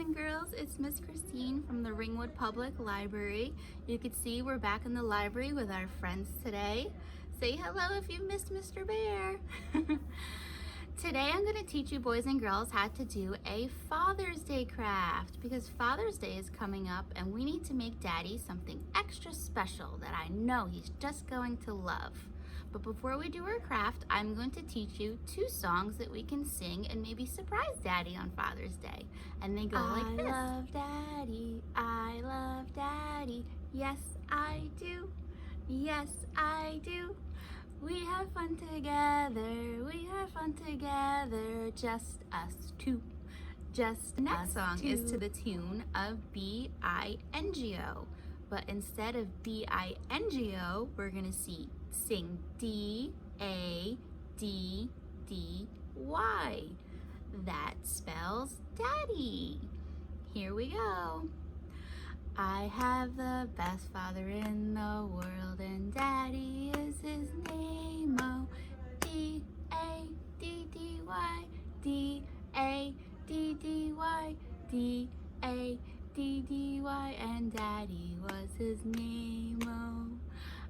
and girls, it's Miss Kristine from the Ringwood Public Library. You can see we're back in the library with our friends today. Say hello if you missed Mr. Bear. Today I'm going to teach you boys and girls how to do a Father's Day craft because Father's Day is coming up and we need to make Daddy something extra special that I know he's just going to love. But before we do our craft, I'm going to teach you 2 songs that we can sing and maybe surprise Daddy on Father's Day. And they go like this. I love Daddy, yes I do, yes I do. We have fun together, just us two. Just the next song is to the tune of B-I-N-G-O. But instead of B-I-N-G-O, we're gonna sing D-A-D-D-Y. That spells Daddy. Here we go. I have the best father in the world and Daddy is his name, oh. D-A-D-D-Y, D-A-D-D-Y, D-A-D-D-Y, and Daddy was his name, oh.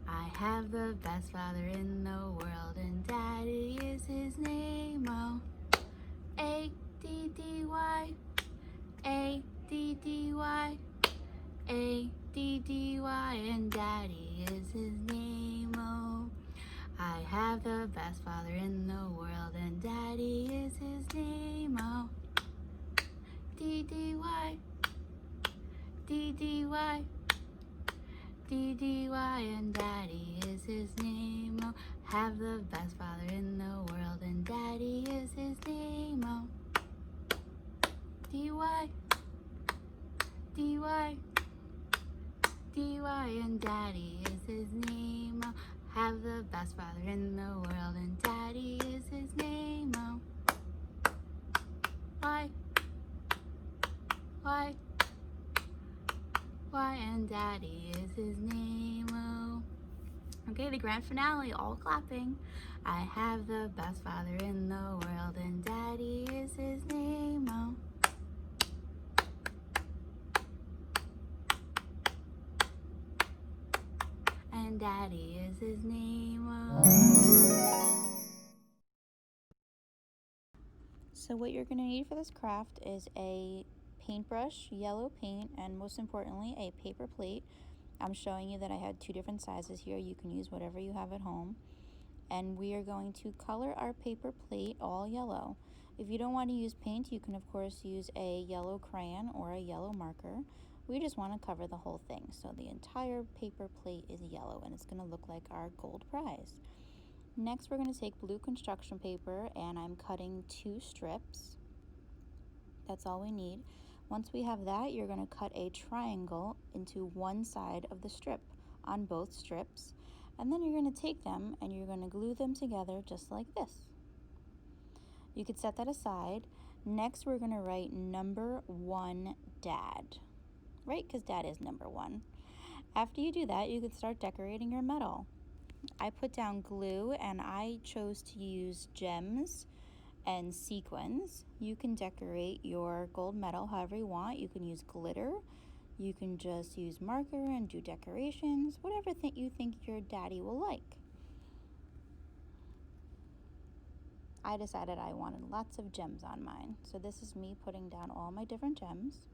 I have the best father in the world and Daddy is his name, oh. A-D-D-Y, A-D-D-Y, A-D-D-Y, and Daddy is his name, oh. I have the best father in the world and Daddy is his name, oh. D-D-Y, D-D-Y, D-D-Y, and Daddy is his name, oh. Have the best father in the world and Daddy is his name, oh. D-Y, D-Y, D-Y, and Daddy is his name, oh. Have the best father in the world and Daddy is his name, oh. Why, and Daddy is his name, oh. Okay, the grand finale, all clapping. I have the best father in the world and Daddy is his name, oh. And Daddy is his name, oh. So what you're gonna need for this craft is a paintbrush, yellow paint, and most importantly, a paper plate. I'm showing you that I had 2 different sizes here. You can use whatever you have at home. And we are going to color our paper plate all yellow. If you don't want to use paint, you can of course use a yellow crayon or a yellow marker. We just want to cover the whole thing. So the entire paper plate is yellow and it's going to look like our gold prize. Next, we're going to take blue construction paper and I'm cutting 2 strips. That's all we need. Once we have that, you're going to cut a triangle into one side of the strip on both strips. And then you're going to take them and you're going to glue them together just like this. You could set that aside. Next, we're going to write number 1 Dad, right? Because Dad is number 1. After you do that, you could start decorating your medal. I put down glue and I chose to use gems and sequins. You can decorate your gold medal however you want. You can use glitter. You can just use marker and do decorations, whatever you think your daddy will like. I decided I wanted lots of gems on mine. So this is me putting down all my different gems.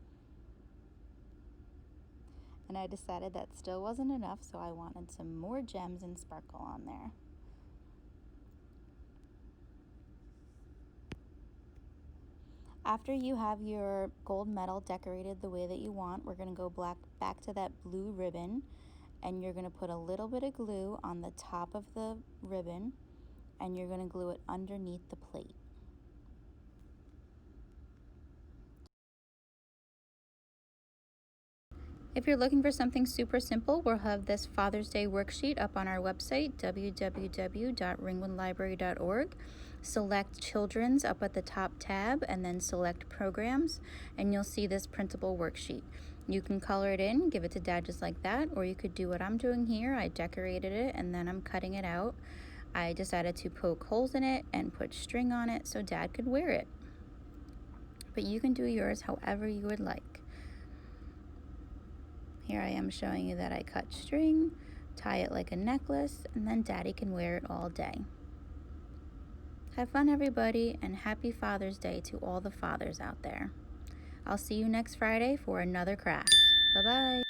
And I decided that still wasn't enough, so I wanted some more gems and sparkle on there. After you have your gold medal decorated the way that you want, we're going to go back to that blue ribbon and you're going to put a little bit of glue on the top of the ribbon and you're going to glue it underneath the plate. If you're looking for something super simple, we'll have this Father's Day worksheet up on our website, www.ringwoodlibrary.org. Select Children's up at the top tab and then select Programs, and you'll see this printable worksheet. You can color it in, give it to Dad just like that, or you could do what I'm doing here. I decorated it and then I'm cutting it out. I decided to poke holes in it and put string on it so Dad could wear it. but you can do yours however you would like. Here I am showing you that I cut string, tie it like a necklace, and then Daddy can wear it all day. Have fun, everybody, and happy Father's Day to all the fathers out there. I'll see you next Friday for another craft. Bye-bye.